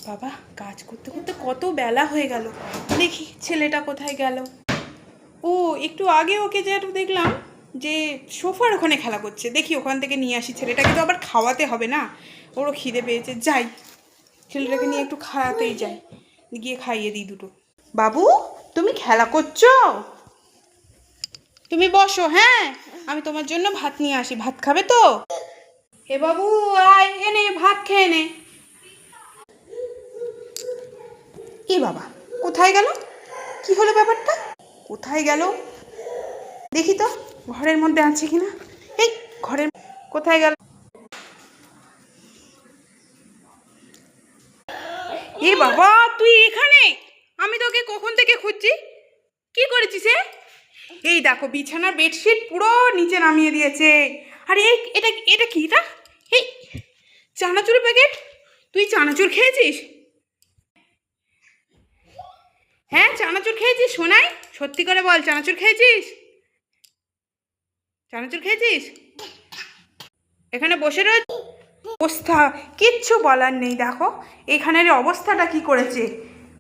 বাবা, কাজ করতে করতে কত বেলা হয়ে গেল। দেখি ছেলেটা কোথায় গেল। ও, একটু আগে ওকে যেটা দেখলাম যে সোফার ওখানে খেলা করছে। দেখি ওখান থেকে নিয়ে আসি। ছেলেটাকে তো আবার খাওয়াতে হবে না, ওরও খিদে পেয়েছে। যাই, ছেলেটাকে নিয়ে একটু খাওয়াতেই যাই, গিয়ে খাইয়ে দিই দুটো। বাবু, তুমি খেলা করছো? তুমি বসো, হ্যাঁ, আমি তোমার জন্য ভাত নিয়ে আসি। ভাত খাবে তো? হে বাবু, আয়, এনে ভাত খেয়ে নে। এ বাবা, কোথায় গেল? কি হলো ব্যাপারটা? কোথায় গেল দেখি তো, ঘরের মধ্যে আছে কিনা। এই ঘরের কোথায় গেল? এ বাবা, তুই এখানে? আমি তোকে কখন থেকে খুঁজছি। কি করেছিস এ? এই দেখো, বিছানার বেডশিট পুরো নিচে নামিয়ে দিয়েছে। আর এই এটা এটা কি? এটা এই চানাচুরের প্যাকেট। তুই চানাচুর খেয়েছিস? হ্যাঁ, চানাচুর খেয়েছিস সোনাই? সত্যি করে বল, চানাচুর খেয়েছিস? চানাচুর খেয়েছিস? এখানে বসে রয়েছে অবস্থা, কিচ্ছু বলার নেই। দেখো এখানের অবস্থাটা কি করেছে।